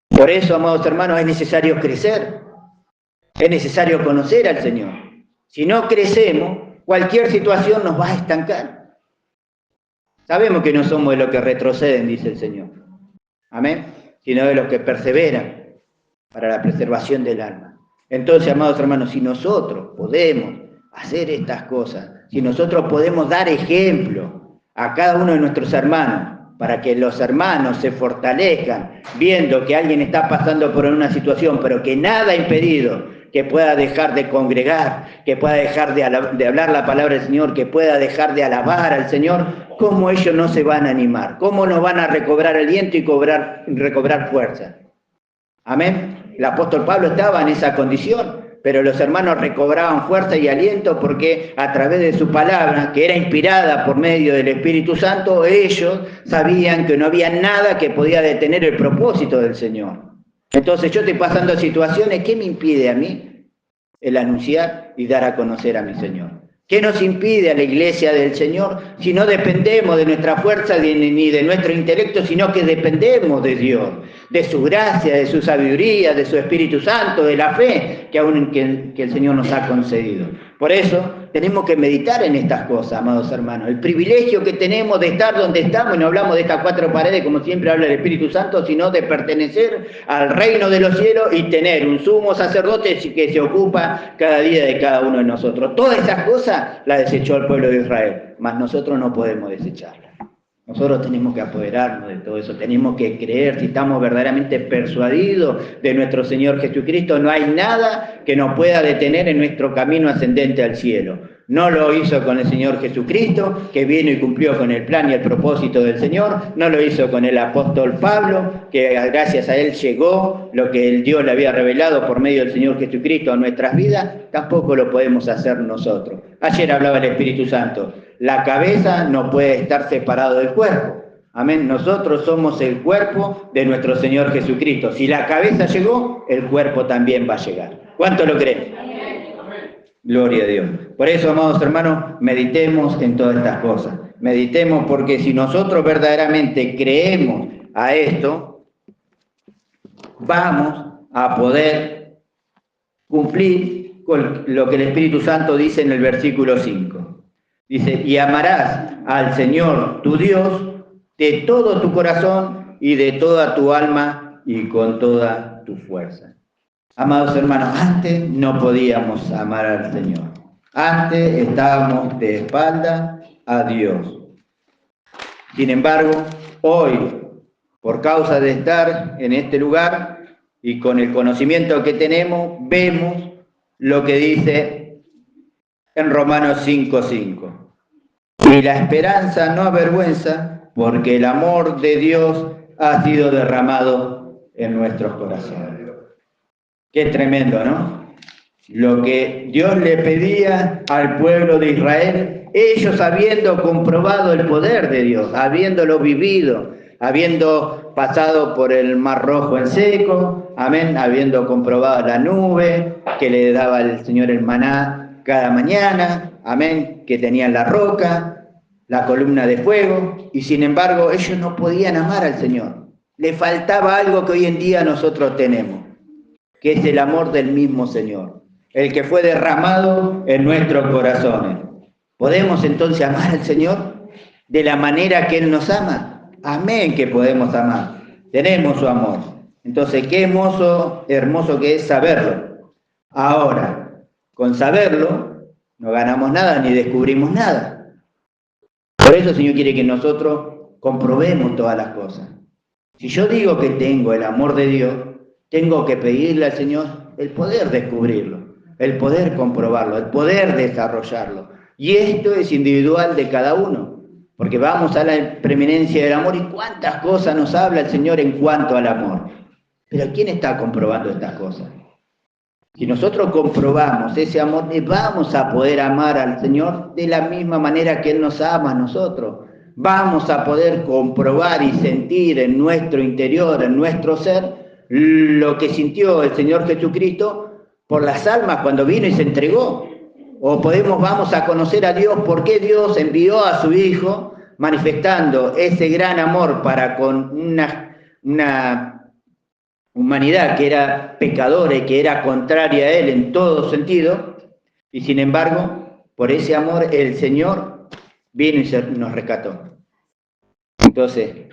Por eso, amados hermanos, es necesario crecer, es necesario conocer al Señor. Si no crecemos, cualquier situación nos va a estancar. Sabemos que no somos de los que retroceden, dice el Señor. Amén. Sino de los que perseveran para la preservación del alma. Entonces, amados hermanos, si nosotros podemos hacer estas cosas, si nosotros podemos dar ejemplo a cada uno de nuestros hermanos, para que los hermanos se fortalezcan, viendo que alguien está pasando por una situación, pero que nada ha impedido que pueda dejar de congregar, que pueda dejar de hablar la palabra del Señor, que pueda dejar de alabar al Señor, ¿cómo ellos no se van a animar? ¿Cómo no van a recobrar aliento y recobrar fuerza? Amén. El apóstol Pablo estaba en esa condición, pero los hermanos recobraban fuerza y aliento porque a través de su palabra, que era inspirada por medio del Espíritu Santo, ellos sabían que no había nada que podía detener el propósito del Señor. Entonces yo estoy pasando situaciones, ¿qué me impide a mí el anunciar y dar a conocer a mi Señor? ¿Qué nos impide a la iglesia del Señor si no dependemos de nuestra fuerza ni de nuestro intelecto, sino que dependemos de Dios, de su gracia, de su sabiduría, de su Espíritu Santo, de la fe que el Señor nos ha concedido? Por eso tenemos que meditar en estas cosas, amados hermanos. El privilegio que tenemos de estar donde estamos, y no hablamos de estas 4 paredes como siempre habla el Espíritu Santo, sino de pertenecer al reino de los cielos y tener un sumo sacerdote que se ocupa cada día de cada uno de nosotros. Todas esas cosas las desechó el pueblo de Israel, mas nosotros no podemos desecharlas. Nosotros tenemos que apoderarnos de todo eso, tenemos que creer, si estamos verdaderamente persuadidos de nuestro Señor Jesucristo, no hay nada que nos pueda detener en nuestro camino ascendente al cielo. No lo hizo con el Señor Jesucristo, que vino y cumplió con el plan y el propósito del Señor, no lo hizo con el apóstol Pablo, que gracias a él llegó lo que el Dios le había revelado por medio del Señor Jesucristo a nuestras vidas, tampoco lo podemos hacer nosotros. Ayer hablaba el Espíritu Santo. La cabeza no puede estar separado del cuerpo. Amén. Nosotros somos el cuerpo de nuestro Señor Jesucristo. Si la cabeza llegó, el cuerpo también va a llegar. ¿Cuánto lo creen? Gloria a Dios. Por eso, amados hermanos, meditemos en todas estas cosas. Meditemos porque si nosotros verdaderamente creemos a esto, vamos a poder cumplir con lo que el Espíritu Santo dice en el versículo 5. Dice, y amarás al Señor tu Dios de todo tu corazón y de toda tu alma y con toda tu fuerza. Amados hermanos, antes no podíamos amar al Señor. Antes estábamos de espalda a Dios. Sin embargo, hoy, por causa de estar en este lugar y con el conocimiento que tenemos, vemos lo que dice en Romanos 5:5. Y la esperanza no avergüenza, porque el amor de Dios ha sido derramado en nuestros corazones. Qué tremendo, ¿no? Lo que Dios le pedía al pueblo de Israel, ellos habiendo comprobado el poder de Dios, habiéndolo vivido, habiendo pasado por el Mar Rojo en seco, amén, habiendo comprobado la nube que le daba el Señor el maná cada mañana, amén, que tenían la roca, la columna de fuego, y sin embargo ellos no podían amar al Señor. Le faltaba algo que hoy en día nosotros tenemos, que es el amor del mismo Señor, el que fue derramado en nuestros corazones. ¿Podemos entonces amar al Señor de la manera que Él nos ama? Amén, que podemos amar. Tenemos su amor. Entonces, qué hermoso que es saberlo. Ahora, con saberlo, no ganamos nada ni descubrimos nada. Por eso el Señor quiere que nosotros comprobemos todas las cosas. Si yo digo que tengo el amor de Dios, tengo que pedirle al Señor el poder descubrirlo, el poder comprobarlo, el poder desarrollarlo. Y esto es individual de cada uno, porque vamos a la preeminencia del amor y cuántas cosas nos habla el Señor en cuanto al amor. Pero ¿quién está comprobando estas cosas? Si nosotros comprobamos ese amor, vamos a poder amar al Señor de la misma manera que Él nos ama a nosotros. Vamos a poder comprobar y sentir en nuestro interior, en nuestro ser, lo que sintió el Señor Jesucristo por las almas cuando vino y se entregó. O vamos a conocer a Dios porque Dios envió a su Hijo manifestando ese gran amor para con una humanidad que era pecadora y que era contraria a Él en todo sentido, y sin embargo, por ese amor el Señor vino y nos rescató. Entonces,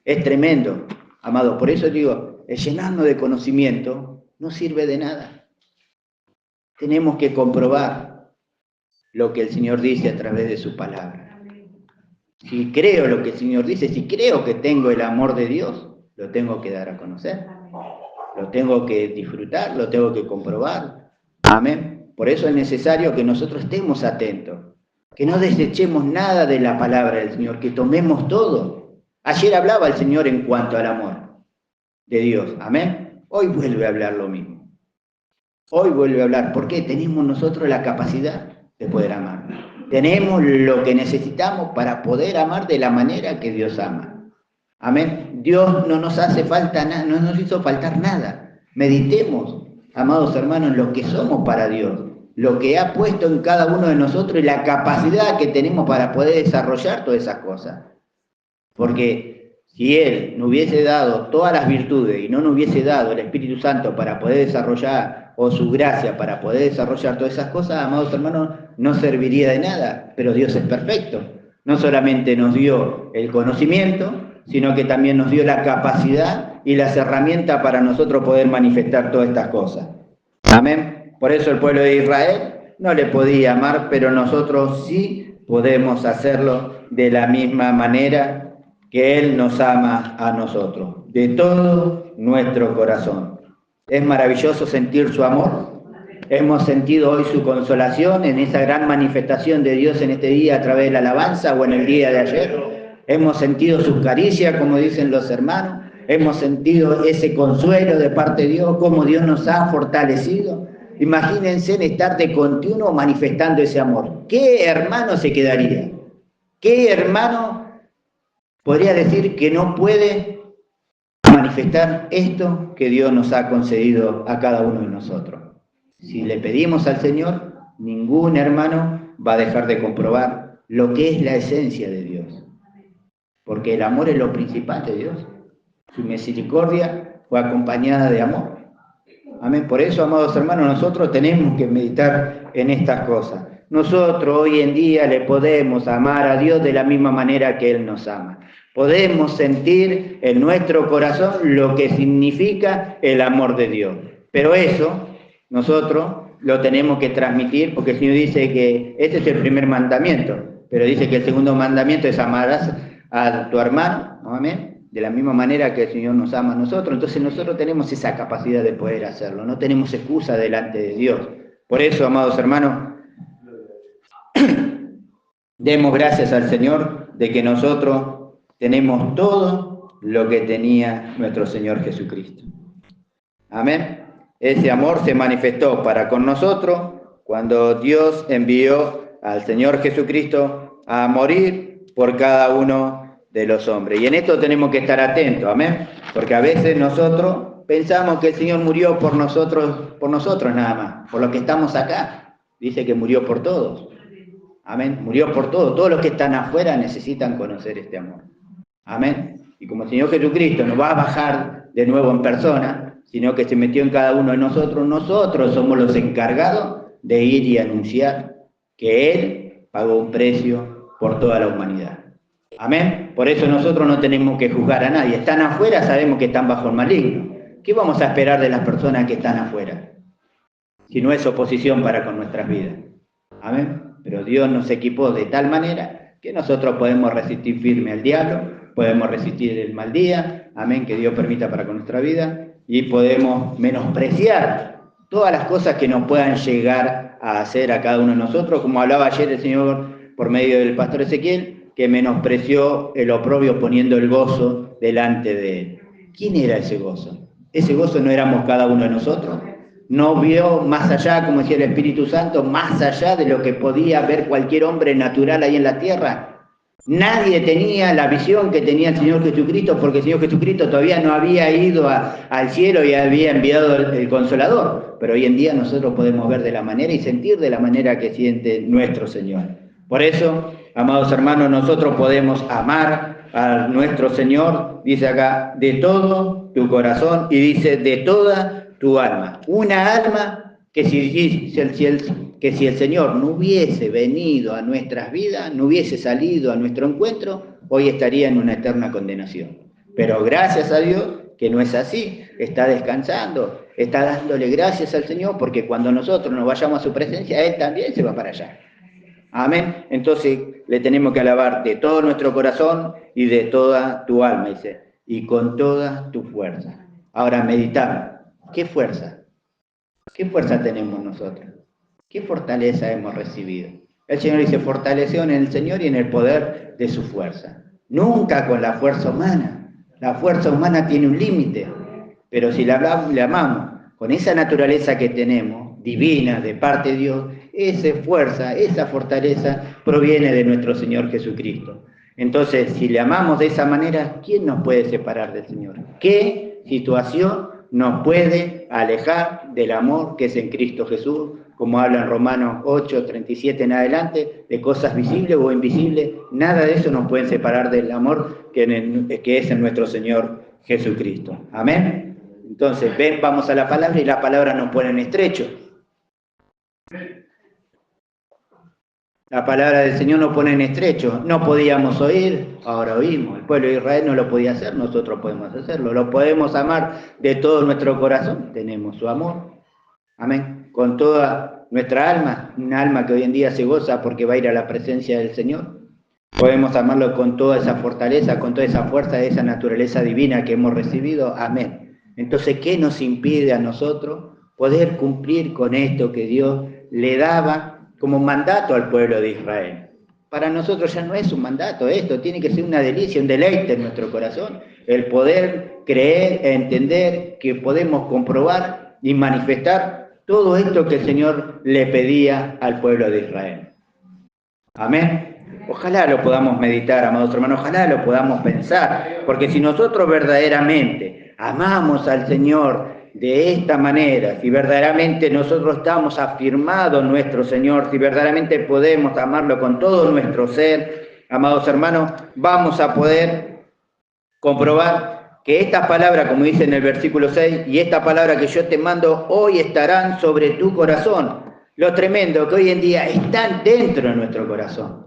es tremendo, amado. Por eso digo, el llenarnos de conocimiento no sirve de nada. Tenemos que comprobar lo que el Señor dice a través de su palabra. Si creo lo que el Señor dice, si creo que tengo el amor de Dios, lo tengo que dar a conocer. Lo tengo que disfrutar, lo tengo que comprobar. Amén. Por eso es necesario que nosotros estemos atentos, que no desechemos nada de la palabra del Señor, que tomemos todo. Ayer hablaba el Señor en cuanto al amor de Dios. Amén. Hoy vuelve a hablar lo mismo. Hoy vuelve a hablar. ¿Por qué? Tenemos nosotros la capacidad de poder amar. Tenemos lo que necesitamos para poder amar de la manera que Dios ama. Amén. Dios no nos hace falta nada, no nos hizo faltar nada. Meditemos, amados hermanos, en lo que somos para Dios, lo que ha puesto en cada uno de nosotros y la capacidad que tenemos para poder desarrollar todas esas cosas. Porque si Él nos hubiese dado todas las virtudes y no nos hubiese dado el Espíritu Santo para poder desarrollar, o su gracia para poder desarrollar todas esas cosas, amados hermanos, no serviría de nada. Pero Dios es perfecto. No solamente nos dio el conocimiento, sino que también nos dio la capacidad y las herramientas para nosotros poder manifestar todas estas cosas. Amén. Por eso el pueblo de Israel no le podía amar, pero nosotros sí podemos hacerlo de la misma manera que Él nos ama a nosotros, de todo nuestro corazón. Es maravilloso sentir su amor. Hemos sentido hoy su consolación en esa gran manifestación de Dios en este día a través de la alabanza o en el día de ayer. Hemos sentido sus caricias, como dicen los hermanos. Hemos sentido ese consuelo de parte de Dios, cómo Dios nos ha fortalecido. Imagínense en estar de continuo manifestando ese amor. ¿Qué hermano se quedaría? ¿Qué hermano podría decir que no puede manifestar esto que Dios nos ha concedido a cada uno de nosotros? Si le pedimos al Señor, ningún hermano va a dejar de comprobar lo que es la esencia de Dios. Porque el amor es lo principal de Dios. Su misericordia fue acompañada de amor. Amén. Por eso, amados hermanos, nosotros tenemos que meditar en estas cosas. Nosotros hoy en día le podemos amar a Dios de la misma manera que Él nos ama. Podemos sentir en nuestro corazón lo que significa el amor de Dios. Pero eso nosotros lo tenemos que transmitir, porque el Señor dice que este es el primer mandamiento, pero dice que el segundo mandamiento es amarás a tu hermano, ¿no? Amén, de la misma manera que el Señor nos ama a nosotros. Entonces nosotros tenemos esa capacidad de poder hacerlo, no tenemos excusa delante de Dios. Por eso, amados hermanos, demos gracias al Señor de que nosotros tenemos todo lo que tenía nuestro Señor Jesucristo. Amén. Ese amor se manifestó para con nosotros cuando Dios envió al Señor Jesucristo a morir por cada uno de los hombres. Y en esto tenemos que estar atentos, amén, porque a veces nosotros pensamos que el Señor murió por nosotros nada más, por los que estamos acá. Dice que murió por todos, amén, murió por todos. Todos los que están afuera necesitan conocer este amor, amén. Y como el Señor Jesucristo nos va a bajar de nuevo en persona, sino que se metió en cada uno de nosotros, nosotros somos los encargados de ir y anunciar que Él pagó un precio por toda la humanidad. Amén. Por eso nosotros no tenemos que juzgar a nadie. Están afuera, sabemos que están bajo el maligno. ¿Qué vamos a esperar de las personas que están afuera? Si no es oposición para con nuestras vidas. Amén. Pero Dios nos equipó de tal manera que nosotros podemos resistir firme al diablo, podemos resistir el mal día, amén, que Dios permita para con nuestra vida, y podemos menospreciar todas las cosas que nos puedan llegar a hacer a cada uno de nosotros, como hablaba ayer el Señor por medio del pastor Ezequiel, que menospreció el oprobio poniendo el gozo delante de él. ¿Quién era ese gozo? Ese gozo no éramos cada uno de nosotros. No vio más allá, como decía el Espíritu Santo, más allá de lo que podía ver cualquier hombre natural ahí en la tierra. Nadie tenía la visión que tenía el Señor Jesucristo, porque el Señor Jesucristo todavía no había ido al cielo y había enviado el Consolador. Pero hoy en día nosotros podemos ver de la manera y sentir de la manera que siente nuestro Señor. Por eso, amados hermanos, nosotros podemos amar a nuestro Señor, dice acá, de todo tu corazón, y dice de toda tu alma. Una alma que si el Señor no hubiese venido a nuestras vidas, no hubiese salido a nuestro encuentro, hoy estaría en una eterna condenación. Pero gracias a Dios que no es así, está descansando, está dándole gracias al Señor, porque cuando nosotros nos vayamos a su presencia, Él también se va para allá. Amén. Entonces le tenemos que alabar de todo nuestro corazón y de toda tu alma, dice, y con toda tu fuerza. Ahora meditamos. ¿Qué fuerza? ¿Qué fuerza tenemos nosotros? ¿Qué fortaleza hemos recibido? El Señor dice, fortaleceos en el Señor y en el poder de su fuerza. Nunca con la fuerza humana. La fuerza humana tiene un límite, pero si le amamos con esa naturaleza que tenemos, divina, de parte de Dios, esa fuerza, esa fortaleza proviene de nuestro Señor Jesucristo. Entonces, si le amamos de esa manera, ¿quién nos puede separar del Señor? ¿Qué situación nos puede alejar del amor que es en Cristo Jesús? Como habla en Romanos 8, 37 en adelante, de cosas visibles o invisibles, nada de eso nos puede separar del amor que es en nuestro Señor Jesucristo. Amén. Entonces, vamos a la palabra y la palabra nos pone en estrecho. La palabra del Señor nos pone en estrecho. No podíamos oír, ahora oímos. El pueblo de Israel no lo podía hacer, nosotros podemos hacerlo. Lo podemos amar de todo nuestro corazón. Tenemos su amor. Amén. Con toda nuestra alma, una alma que hoy en día se goza porque va a ir a la presencia del Señor. Podemos amarlo con toda esa fortaleza, con toda esa fuerza de esa naturaleza divina que hemos recibido. Amén. Entonces, ¿qué nos impide a nosotros poder cumplir con esto que Dios le daba como mandato al pueblo de Israel? Para nosotros ya no es un mandato esto, tiene que ser una delicia, un deleite en nuestro corazón, el poder creer, entender que podemos comprobar y manifestar todo esto que el Señor le pedía al pueblo de Israel. Amén. Ojalá lo podamos meditar, amados hermanos, ojalá lo podamos pensar, porque si nosotros verdaderamente amamos al Señor de esta manera, si verdaderamente nosotros estamos afirmados en nuestro Señor, si verdaderamente podemos amarlo con todo nuestro ser, amados hermanos, vamos a poder comprobar que estas palabras, como dice en el versículo 6, y esta palabra que yo te mando hoy estarán sobre tu corazón. Lo tremendo que hoy en día están dentro de nuestro corazón.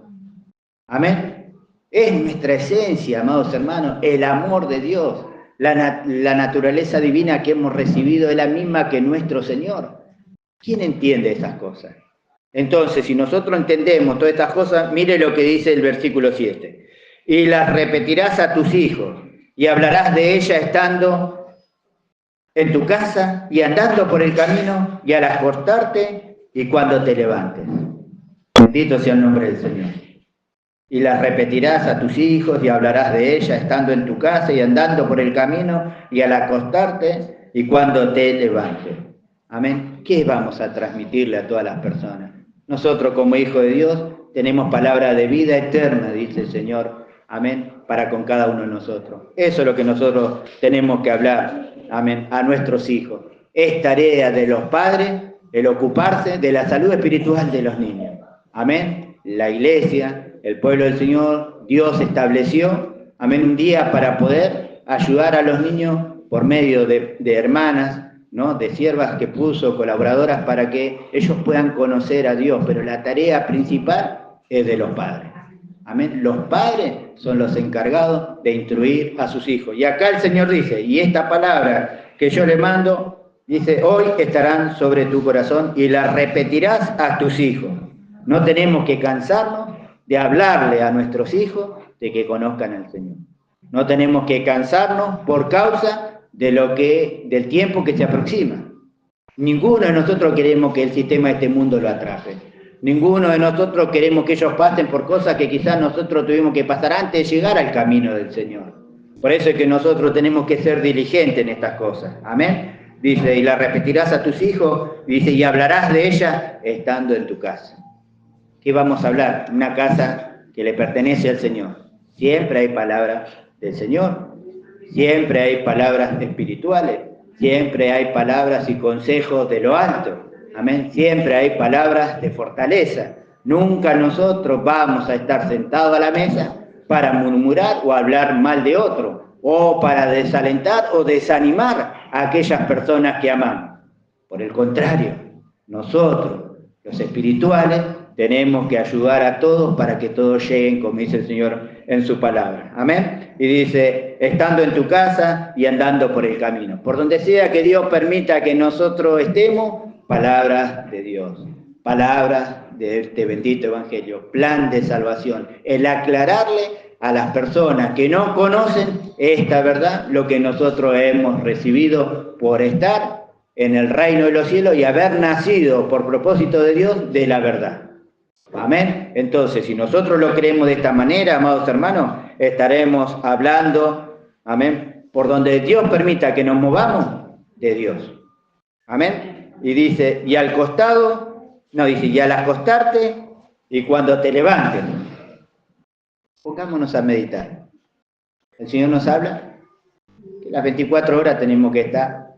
Amén. Es nuestra esencia, amados hermanos, el amor de Dios, la naturaleza divina que hemos recibido es la misma que nuestro Señor. ¿Quién entiende esas cosas? Entonces, si nosotros entendemos todas estas cosas, mire lo que dice el versículo 7. Y las repetirás a tus hijos, y hablarás de ella estando en tu casa y andando por el camino, y al acostarte y cuando te levantes. Bendito sea el nombre del Señor. Y las repetirás a tus hijos y hablarás de ella estando en tu casa y andando por el camino y al acostarte y cuando te levantes. Amén. ¿Qué vamos a transmitirle a todas las personas? Nosotros como hijos de Dios tenemos palabra de vida eterna, dice el Señor. Amén. Para con cada uno de nosotros. Eso es lo que nosotros tenemos que hablar. Amén. A nuestros hijos. Es tarea de los padres el ocuparse de la salud espiritual de los niños. Amén. La iglesia, el pueblo del Señor, Dios estableció, amén, un día para poder ayudar a los niños por medio de hermanas, ¿no? De siervas que puso, colaboradoras, para que ellos puedan conocer a Dios, pero la tarea principal es de los padres. Amén. Los padres son los encargados de instruir a sus hijos. Y acá el Señor dice, y esta palabra que yo le mando, dice, hoy estarán sobre tu corazón y la repetirás a tus hijos. No tenemos que cansarnos de hablarle a nuestros hijos de que conozcan al Señor. No tenemos que cansarnos por causa del tiempo que se aproxima. Ninguno de nosotros queremos que el sistema de este mundo lo atrape. Ninguno de nosotros queremos que ellos pasen por cosas que quizás nosotros tuvimos que pasar antes de llegar al camino del Señor. Por eso es que nosotros tenemos que ser diligentes en estas cosas. Amén. Dice, y la repetirás a tus hijos, dice, y hablarás de ella estando en tu casa. ¿Qué vamos a hablar? Una casa que le pertenece al Señor. Siempre hay palabras del Señor, siempre hay palabras espirituales, siempre hay palabras y consejos de lo alto. Amén. Siempre hay palabras de fortaleza. Nunca nosotros vamos a estar sentados a la mesa para murmurar o hablar mal de otro, o para desalentar o desanimar a aquellas personas que amamos. Por el contrario, nosotros, los espirituales, tenemos que ayudar a todos para que todos lleguen, como dice el Señor en su palabra. Amén. Y dice, estando en tu casa y andando por el camino. Por donde sea que Dios permita que nosotros estemos, palabras de Dios. Palabras de este bendito evangelio. Plan de salvación. El aclararle a las personas que no conocen esta verdad, lo que nosotros hemos recibido por estar en el reino de los cielos y haber nacido por propósito de Dios de la verdad. Amén. Entonces, si nosotros lo creemos de esta manera, amados hermanos, estaremos hablando, amén, por donde Dios permita que nos movamos, de Dios. Amén. Y dice, y al costado, no, dice, y al acostarte y cuando te levantes. Pongámonos a meditar. El Señor nos habla que las 24 horas tenemos que estar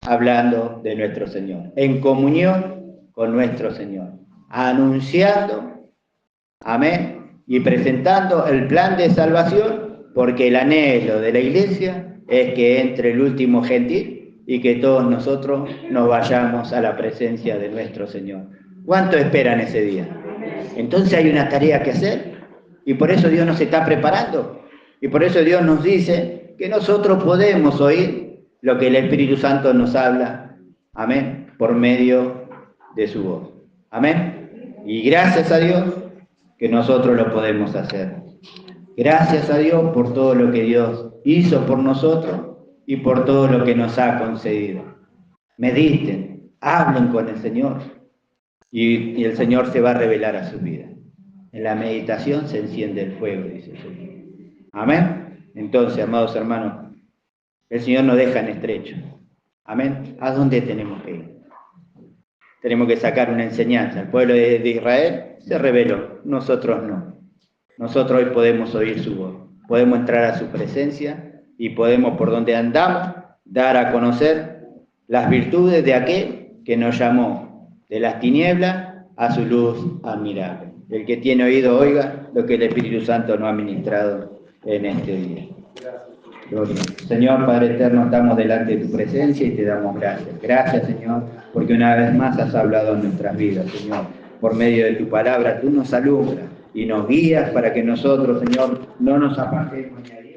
hablando de nuestro Señor, en comunión con nuestro Señor, anunciando, amén, y presentando el plan de salvación, porque el anhelo de la iglesia es que entre el último gentil y que todos nosotros nos vayamos a la presencia de nuestro Señor. ¿Cuánto esperan ese día? Entonces hay una tarea que hacer, y por eso Dios nos está preparando, y por eso Dios nos dice que nosotros podemos oír lo que el Espíritu Santo nos habla, amén, por medio de su voz. Amén. Y gracias a Dios que nosotros lo podemos hacer. Gracias a Dios por todo lo que Dios hizo por nosotros y por todo lo que nos ha concedido. Mediten, hablen con el Señor y el Señor se va a revelar a su vida. En la meditación se enciende el fuego, dice el Señor. Amén. Entonces, amados hermanos, el Señor nos deja en estrecho. Amén. ¿A dónde tenemos que ir? Tenemos que sacar una enseñanza. El pueblo de Israel se rebeló, nosotros no. Nosotros hoy podemos oír su voz, podemos entrar a su presencia y podemos, por donde andamos, dar a conocer las virtudes de aquel que nos llamó de las tinieblas a su luz admirable. El que tiene oído, oiga lo que el Espíritu Santo nos ha ministrado en este día. Gloria. Señor Padre Eterno, estamos delante de tu presencia y te damos gracias. Gracias, Señor, porque una vez más has hablado en nuestras vidas, Señor. Por medio de tu palabra, tú nos alumbras y nos guías para que nosotros, Señor, no nos apartemos ni